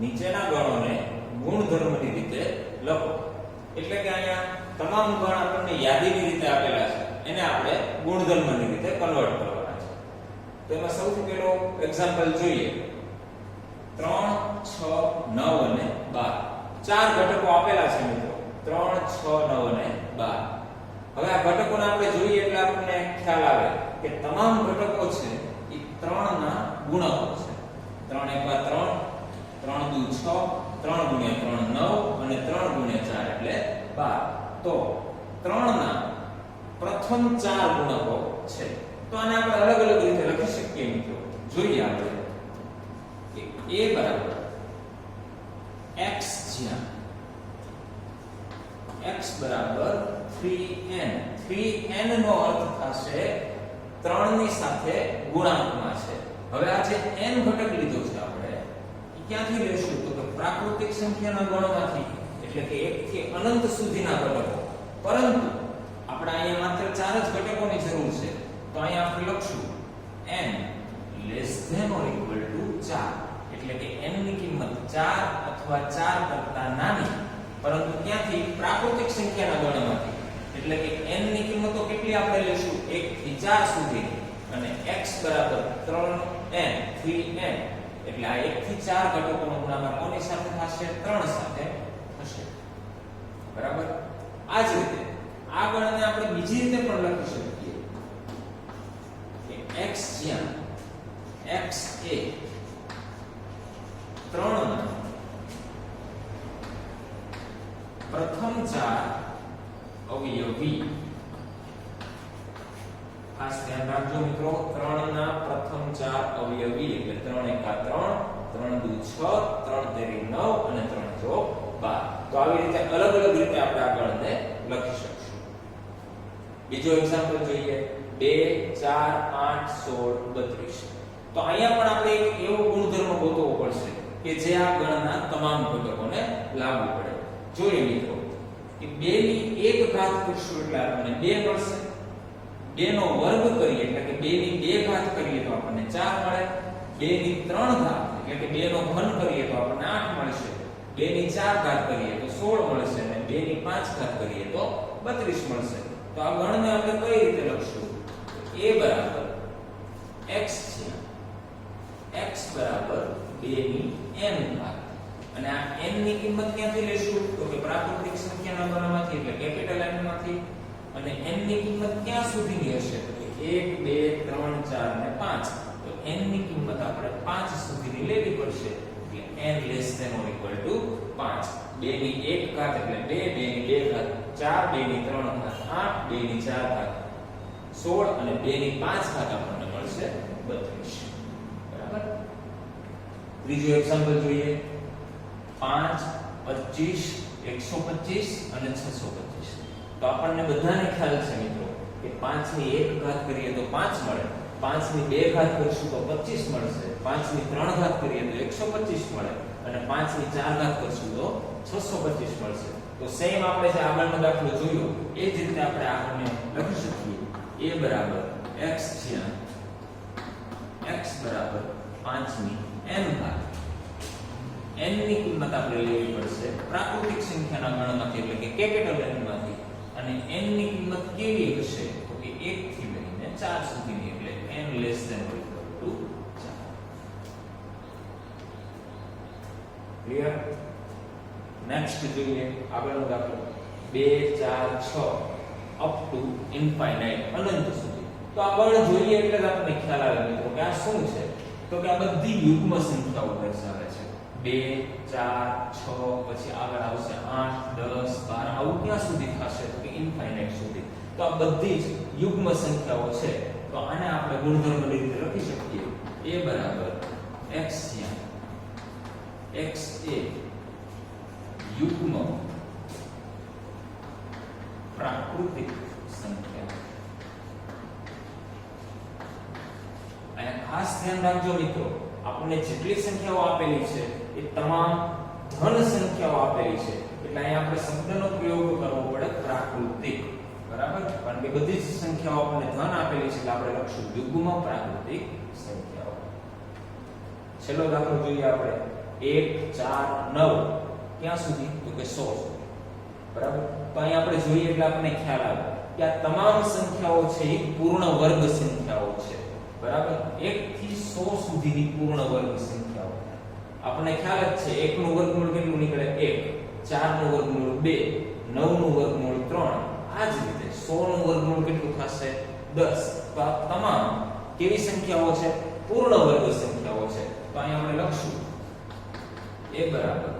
નીચેના ગણોને ગુણધર્મની રીતે લખો. એટલે કે અહીંયા તમામ ગણ આપણને યાદીની રીતે આપેલા છે, એને આપણે ગુણધર્મની રીતે કન્વર્ટ કરવાના છે. તો એમાં સૌથી પહેલો એક્ઝામ્પલ જોઈએ. 3, 6, 9 અને 12. ચાર ઘટકો આપેલા છે મિત્રો. 3, 6, 9 અને 12. હવે આ ઘટકોને આપણે જોઈએ એટલે આપણને ખ્યાલ આવે કે તમામ ઘટકો છે એ 3 ના ગુણકો છે. 3 × 3, 3 × 6, 3 × 3 9 અને 3 × 4 એટલે 12. તો 3 ના પ્રથમ 4 ગુણકો છે. તો આને આપણે અલગ અલગ રીતે લખી શકીએ મિત્રો. જોઈએ આપણે કે a બરાબર x જ્યાં x બરાબર 3n. 3n નો અર્થ થશે 3 ની સાથે ગુણાંકમાં છે. હવે આ જે n ઘટક લીધો છે આપણે એ ક્યાંથી લેશું? તો કે પ્રાકૃતિક સંખ્યાના ગણમાંથી, એટલે કે 1 થી અનંત સુધીના ઘટકો. પરંતુ આપણે અહીંયા માત્ર 4 જ ઘટકોની જરૂર છે. તો અહીંયા આપણે લખશું n less than or equal to 4. એટલે કે n ની કિંમત 4 અથવા 4 કરતા નાની, પરંતુ ક્યાંથી? પ્રાકૃતિક સંખ્યાના ગણમાંથી. એટલે કે n ની કિંમતો કેટલી આપણે લેશું? 1 થી 4 સુધી, અને x બરાબર 3n 3n. એટલે આ 1 થી 4 ઘટકોનો ગુણાકાર કોની સાથે થશે? 3 સાથે થશે. બરાબર. આ જ રીતે આ ગણને આપણે બીજી રીતે પણ લખી શકીએ કે x જ્યાં x એ 3 ના પ્રથમ 4 અવયવી. ખાસ ધ્યાન રાખજો મિત્રો. 3 ના પ્રથમ 4 અવયવી એટલે 3 × 3, 3 × 6, 3 × 9 અને 3 × 12. તો આવી રીતે અલગ અલગ રીતે આપણે આ ગણને લખી શકશું. બીજો એક્ઝામ્પલ જોઈએ. 2, 4, 8, 16, 32. તો અહીંયા પણ આપણે એક એવો ગુણધર્મ ગોતવો પડશે કે જે આ ગણના તમામ ઘટકોને લાગુ પડે. જોઈએ મિત્રો કે 2 ની 1 ઘાત કરશું એટલે આપણને 2 મળશે. 2 નો વર્ગ કરીએ એટલે કે 2 ની 2 ઘાત કરીએ તો આપણને 4 મળે. 2 ની 3 ઘાત એટલે કે 2 નો ઘન કરીએ તો આપણને 8 મળશે. 2 ની 4 ઘાત કરીએ તો 16 મળશે અને 2 ની 5 ઘાત કરીએ તો 32 મળશે. તો આ ગણને આપણે કઈ રીતે લખશું? a બરાબર x છે. x બરાબર 2 ની n ઘાત. અને આ n ની કિંમત ક્યાંથી લેશું? તો કે પ્રાકૃતિક સંખ્યાના ગણમાંથી એટલે કેપિટલ N માંથી. અને n ની કિંમત ક્યાં સુધીની હશે? તો કે 1 2 3 4 અને 5. તો n ની કિંમત આપણે 5 સુધીની લેવી પડશે. એટલે n less than or equal to 5. 2 ની 1 ઘાત એટલે 2, 2 ની 2 ઘાત 4, 2 ની 3 ઘાત 8, 2 ની 4 ઘાત 16 અને 2 ની 5 ઘાત આપણને મળશે 32. બરાબર. ત્રીજો એક્ઝામ્પલ જોઈએ. 5, 25, 125 અને 625. તો આપણને બધાને ખ્યાલ છે મિત્રો કે 5 ની 1 ઘાત કરીએ તો 5 મળે. 5 ની 2 ઘાત કરશું તો 25 મળશે. 5 ની 3 ઘાત કરીએ તો 125 મળે અને 5 ની 4 ઘાત કરશું તો 625 મળશે. તો સેમ આપણે જે આગળનો દાખલો જોયો એ જ રીતે આપણે આગળને લખી શકીએ. a બરાબર x જ્યાં x બરાબર 5 ની n ઘાત. n ની કિંમત આપણે લેવી પડશે પ્રાકૃતિક સંખ્યાના ગણમાંથી એટલે કે કેપિટલ N માંથી. અને n ની કિંમત કેવી હશે? તો કે 1 થી લઈને 4 સુધીની એટલે n less than or equal to 4. Clear? Next જોઈએ આગળનો દાખલો. 2, 4, 6 અપ ટુ ઇન્ફાઇનાઇટ અનંત સુધી. તો આ ગણ જોઈએ એટલે જ આપણને ખ્યાલ આવે મિત્રો કે આ શું છે? તો કે આ બધી યુગ્મ સંખ્યાઓ દર્શાવે છે. 2, 4, 6 પછી આગળ આવશે 8, 10, 12 આવું ક્યાં સુધી થશે? તો કે ઇન્ફાઇનાઇટ સુધી. તો આ બધી જ યુગ્મ સંખ્યાઓ છે. તો આને આપણે ગુણધર્મની રીતે લખી શકીએ. a બરાબર x જ્યાં x એ યુગ્મ પ્રાકૃતિક સંખ્યા. અને ખાસ ધ્યાન રાખજો મિત્રો, આપણને જેટલી સંખ્યાઓ આપેલી છે એ તમામ ધન સંખ્યાઓ આપેલી છે. એટલે અહીંયા આપણે શબ્દનો પ્રયોગ કરવો પડે પ્રાકૃતિક. બરાબર? કારણ કે બધી જ સંખ્યાઓ આપણને ધન આપેલી છે એટલે આપણે લખશું યુગ્મ પ્રાકૃતિક સંખ્યાઓ. છેલ્લો દાખલો જોઈએ આપણે. 1 4 9 ક્યાં સુધી તો કે 100 સુધી બરાબર તો અહીં આપણે જોઈએ એટલે આપણને ખ્યાલ આવે કે આ તમામ સંખ્યાઓ છે એ પૂર્ણ વર્ગ સંખ્યાઓ છે બરાબર 1 થી 100 સુધીની પૂર્ણ વર્ગ સંખ્યાઓ આપણને ખ્યાલ જ છે 1 નું વર્ગમૂળ કેટલું નીકળે 1 4 નું વર્ગમૂળ 2 9 નું વર્ગમૂળ 3 આ જ રીતે 100 નું વર્ગમૂળ કેટલું થશે 10 તો આ તમામ કેવી સંખ્યાઓ છે પૂર્ણ વર્ગ સંખ્યાઓ છે તો અહીં આપણે લખશું a બરાબર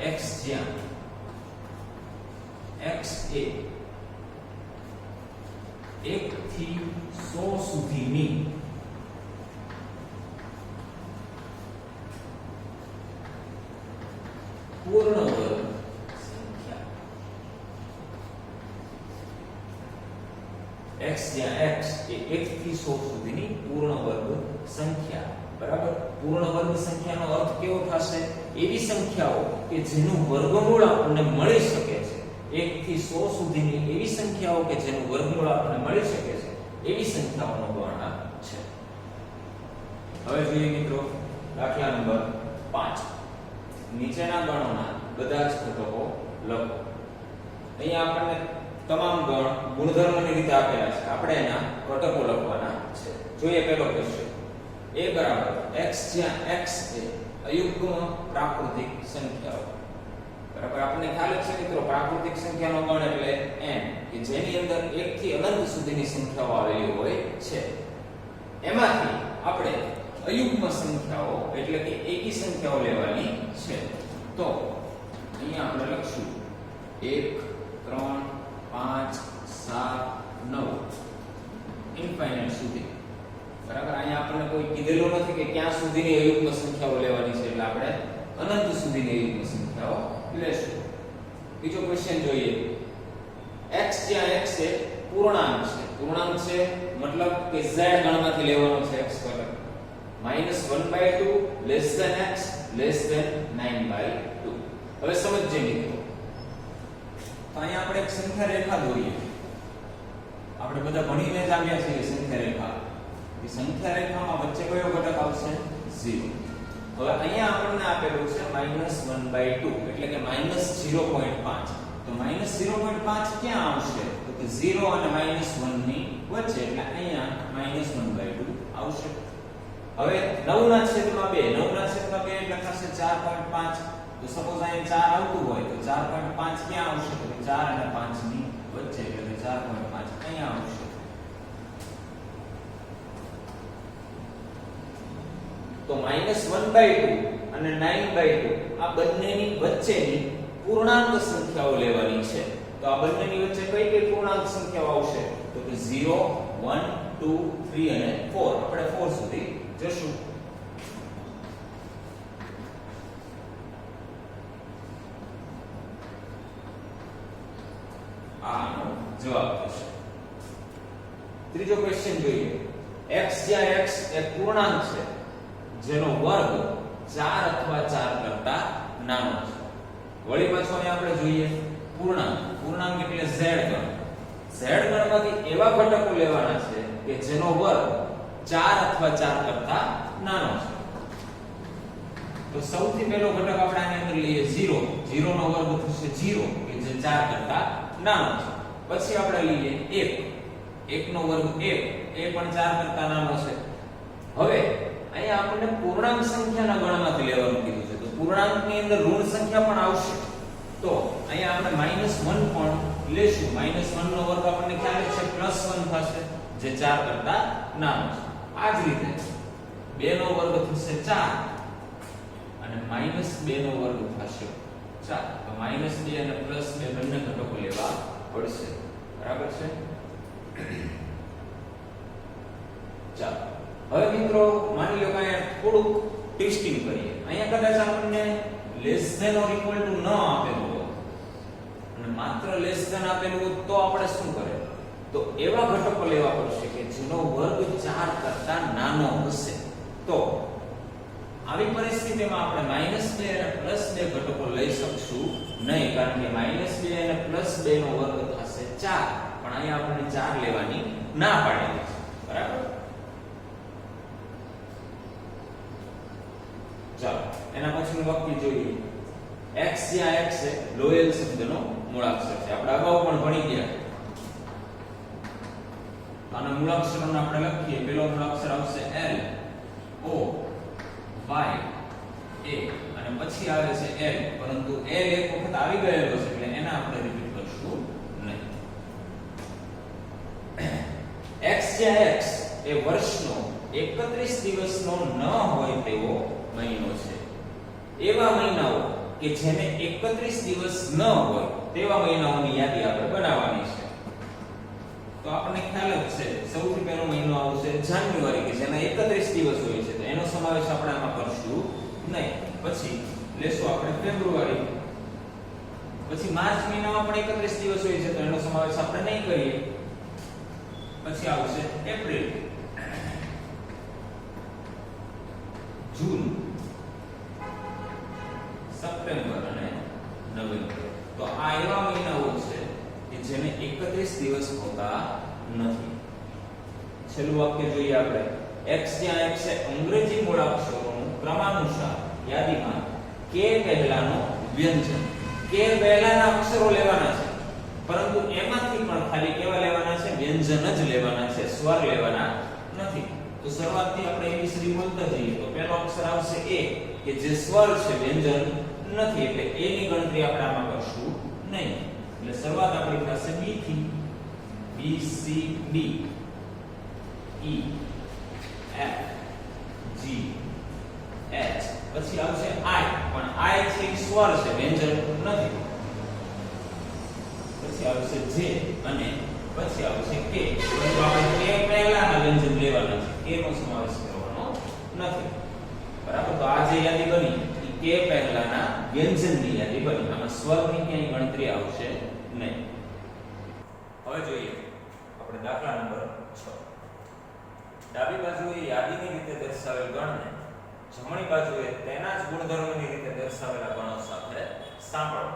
x જ્યાં x એ 1 થી 100 સુધીની પૂર્ણ વર્ગ સંખ્યા x જ્યાં x એ 1 થી 100 સુધીની પૂર્ણ વર્ગ સંખ્યા બરાબર પૂર્ણ વર્ગ સંખ્યાનો અર્થ કેવો થશે એવી સંખ્યાઓ કે જેનું વર્ગમૂળ આપણને મળી શકે છે 1 થી 100 સુધીની એવી સંખ્યાઓ કે જેનું વર્ગમૂળ આપણને મળી શકે છે એવી સંખ્યાઓનો ગણના છે હવે જોઈએ મિત્રો દાખલા નંબર 5 નીચેના ગણોના બધા જ ઘટકો લખો અહીંયા આપણને તમામ ગણ ગુણધર્મોની રીતે આપેલા છે આપણે એના ઘટકો લખવાના છે જોઈએ પહેલો ક્વેશ્ચન a બરાબર x જ્યાં x એ અયુગ્મ પ્રાકૃતિક સંખ્યાઓ બરાબર આપણને ખ્યાલ જ છે મિત્રો પ્રાકૃતિક સંખ્યાનો ગણ એટલે n કે જેની અંદર 1 થી અનંત સુધીની સંખ્યાઓ આવેલી હોય છે એમાંથી આપણે અયુગ્મ સંખ્યાઓ એટલે કે એકી સંખ્યાઓ લેવાની છે તો અહીંયા આપણે લખશું 1 3 5 7 9 ઇન્ફાઇનાઇટ સુધી બરાબર અહીંયા આપણને કોઈ કીધેલું નથી કે ક્યાં સુધીની અયુગ્મ સંખ્યાઓ લેવાની છે એટલે આપણે અનંત સુધીની અયુગ્મ સંખ્યાઓ લેશું બીજો ક્વેશ્ચન જોઈએ x જ્યાં x એ પૂર્ણાંક છે મતલબ કે z ગણમાંથી લેવાનો છે x ઘટક -1/2 less than x less than 9/2 હવે સમજજે મિત્રો તો અહીંયા આપણે એક સંખ્યા રેખા દોરીએ આપણે બધા ભણીને જ આવ્યા છીએ સંખ્યા રેખા એ સંખ્યા રેખામાં વચ્ચે કયો ઘટક આવશે 0 હવે અહીંયા આપણને આપેલું છે -1/2 એટલે કે -0.5 તો -0.5 ક્યાં આવશે તો કે 0 અને -1 ની વચ્ચે એટલે અહીંયા -1/2 આવશે હવે 9 ના છેદમાં 2 એટલે થશે 4.5 તો સપોઝ અહીંયા 4 આવતું હોય તો 4.5 ક્યાં આવશે તો 4 અને 5 ની વચ્ચે એટલે 4.5 અહીંયા આવશે તો -1/2 અને 9/2 આ બંનેની વચ્ચેની પૂર્ણાંક સંખ્યાઓ લેવાની છે તો આ બંનેની વચ્ચે કઈ કઈ પૂર્ણાંક સંખ્યાઓ આવશે તો કે 0 1 2 3 અને 4 આપણે 4 સુધી જશું આનો જવાબ થશે ત્રીજો ક્વેશ્ચન જોઈએ x જ્યાં x એક પૂર્ણાંક છે જેનો વર્ગ 4 અથવા 4 કરતા નાનો છે વળી પાછો અહીં આપણે જોઈએ પૂર્ણાંક એટલે z ગણમાંથી એવા ઘટકો લેવાના છે કે જેનો વર્ગ 4 અથવા 4 કરતા નાનો છે તો સૌથી પહેલો ઘટક આપણે આની અંદર લઈએ 0 0 નો વર્ગ થશે 0 કે જે 4 કરતા નાનો છે પછી આપણે લઈએ 1 1 નો વર્ગ 1 એ પણ 4 કરતા નાનો છે હવે અહીંયા આપણને પૂર્ણાંક સંખ્યાના ગણમાંથી લેવાનું કીધું છે તો પૂર્ણાંકની અંદર ઋણ સંખ્યા પણ આવશે તો અહીંયા આપણે -1 પણ લેશું -1 નો વર્ગ આપણને ખ્યાલ છે +1 થશે જે 4 કરતા નાનો છે આ જ રીતે 2 નો વર્ગ થશે 4 અને -2 નો વર્ગ થશે 4 તો -2 અને +2 બંને ઘટકો લેવા પડશે બરાબર છે ચાલો હવે મિત્રો માની લો કે અહીંયા થોડુંક ટેસ્ટિંગ કરીએ અહીંયા કદાચ આપણને less than or equal to ન આપેલું હોય અને માત્ર લેસ ધેન આપેલું હોય તો આપણે શું કરે તો એવા ઘટકો લેવા પડશે કે જેનો વર્ગ 4 કરતા નાનો હશે તો આવી પરિસ્થિતિમાં આપણે -2 અને +2 ઘટકો લઈ શકશું નહીં કારણ કે -2 અને +2 નો વર્ગ થશે 4 પણ અહીંયા આપણે 4 લેવાની ના પાડેલી છે બરાબર ચાલો એના પછીનું વાક્ય જોઈએ. x જ્યાં x છે લોયલ શબ્દનો મૂળાક્ષર છે. આપણે અગાઉ પણ ભણી ગયા. આના મૂળાક્ષરોને આપણે લખીએ. પહેલો મૂળાક્ષર આવશે L O Y A અને પછી આવે છે L, પરંતુ L એક વખત આવી ગયેલો છે એટલે એને આપણે રિપીટ કરશું નહીં. x જ્યાં x એ વર્ષનો 31 દિવસનો ન હોય તેવો મહિનો છે. એવા મહિનાઓ કે જેને 31 દિવસ ન હોય તેવા મહિનાઓની યાદી આપણે બનાવવાની છે. તો આપણને ખ્યાલ જ છે સૌથી પહેલો મહિનો આવશે જાન્યુઆરી કે જેના 31 દિવસ હોય છે, તો એનો સમાવેશ આપણે આમાં કરશું નહીં. પછી લેશું આપણે ફેબ્રુઆરી. પછી માર્ચ મહિનામાં પણ 31 દિવસ હોય છે, તો એનો સમાવેશ આપણે નહીં કરીએ. પછી આવશે એપ્રિલ, જૂન, સપ્ટેમ્બર અને નવેમ્બર. તો આ એવા મહિનાઓ છે કે જેને 31 દિવસ હોતા નથી. છેલ્લું વાક્ય જોઈએ આપણે. x જ્યાં x છે અંગ્રેજી મૂળાક્ષરોનું ક્રમાનુસાર યાદીમાં k પહેલાનો વ્યંજન. k પહેલાના અક્ષરો લેવાના છે, પરંતુ એમાંથી પણ ખાલી કેવા લેવાના છે? વ્યંજન જ લેવાના છે, સ્વર લેવાના નથી. તો શરૂઆતથી આપણે ABCD બોલતા જઈએ. તો પહેલો અક્ષર આવશે A કે જે સ્વર છે, વ્યંજન નથી, એટલે A ની ગણતરી આપણે આમાં કરશું નહીં. એટલે શરૂઆત આપણી પાસે B થી. B C D E F G H પછી આવશે I, પણ I છે એ સ્વર છે, વ્યંજન નથી. પછી આવશે J અને પછી આવશે K. પરંતુ આપણે K પહેલાના વ્યંજન લેવાના છે, K નો સમાવેશ કરવાનો નથી. બરાબર. તો આ જે યાદી બની એ K પહેલાના વ્યંજનની યાદી બની. આમાં સ્વરની ક્યાંય ગણતરી આવશે નહીં. હવે જોઈએ આપણે દાખલા નંબર 6. ડાબી બાજુએ યાદીની રીતે દર્શાવેલ ગણને જમણી બાજુએ તેના જ ગુણધર્મોની રીતે દર્શાવેલા ગણો સાથે સાંકળો.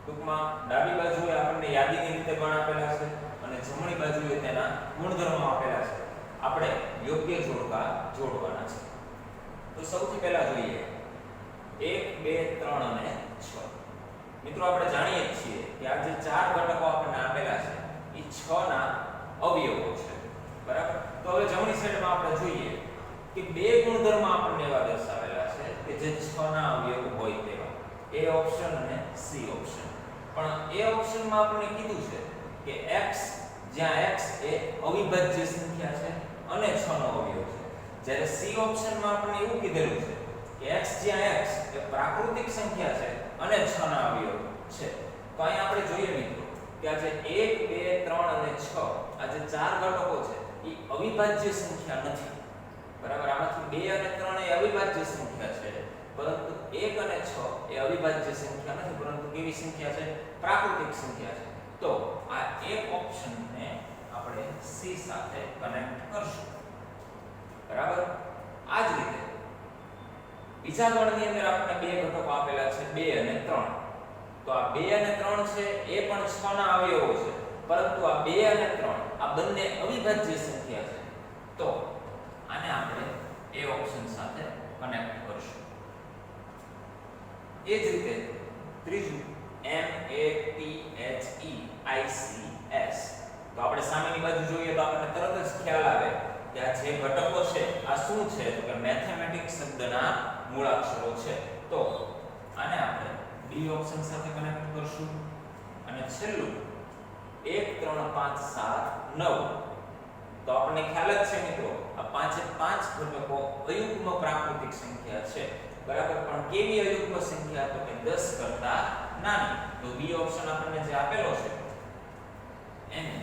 ટૂંકમાં ડાબી બાજુએ આપણને યાદીની રીતે ગણ આપેલા છે અને જમણી બાજુએ તેના ગુણધર્મો આપેલા છે. આપણે યોગ્ય જોડકા જોડવાના છે. તો સૌથી પહેલા જોઈએ 1 2 3 અને 6. મિત્રો આપણે જાણીએ છીએ કે આ જે ચાર ઘટકો આપણને આપેલા છે એ 6 ના અવયવો છે. બરાબર. તો હવે જમણી સાઈડમાં આપણે જોઈએ કે બે ગુણધર્મ આપણને એવા દર્શાવેલા છે કે જે 6 ના અવયવો હોય તેવા. A ઓપ્શન અને C ઓપ્શન. પણ A ઓપ્શનમાં આપણને કીધું છે કે x જ્યાં x એ અવિભાજ્ય સંખ્યા છે અને 6 નો અવયવ છે. જ્યારે C ઓપ્શનમાં આપણને એવું કીધેલું છે કે x જ્યાં x એ પ્રાકૃતિક સંખ્યા છે અને 6 ના અવયવ છે. તો અહીં આપણે જોઈએ મિત્રો કે આ જે 1 2 3 અને 6 આ જે ચાર ઘટકો છે એ અવિભાજ્ય સંખ્યા નથી. બરાબર. આમાંથી 2 અને 3 એ અવિભાજ્ય સંખ્યા છે, પરંતુ 1 અને 6 એ અવિભાજ્ય સંખ્યા નથી, પરંતુ કેવી સંખ્યા છે? પ્રાકૃતિક સંખ્યા છે. તો આ એક ઓપ્શનને આપણે C સાથે કનેક્ટ કરશું. બરાબર. આ જ રીતે બીજા ગણની અંદર આપણને બે ઘટકો આપેલા છે 2 અને 3. તો આ 2 અને 3 છે એ પણ 6 ના અવયવો છે, પરંતુ આ 2 અને 3 આ બંને અવિભાજ્ય સંખ્યા છે. તો આને આપણે A ઓપ્શન સાથે કનેક્ટ કરશું. એ જ રીતે ત્રીજું M A P H E I C S. તો આપણે સામેની બાજુ જોઈએ તો આપણને તરત જ ખ્યાલ આવે કે આ જે ઘટકો છે આ શું છે? તો કે મેથેમેટિક્સ શબ્દના મૂળાક્ષરો છે. તો આને આપણે D ઓપ્શન સાથે કનેક્ટ કરશું. અને છેલ્લું 1 3 5 7 9. તો આપણને ખ્યાલ જ છે મિત્રો આ પાંચે પાંચ ઘટકો અયુગ્મ પ્રાકૃતિક સંખ્યા છે. બરાબર. પણ કેવી અયુગ્મ સંખ્યા? તો કે 10 કરતા નાની. તો B ઓપ્શન આપણને જે આપેલો છે એને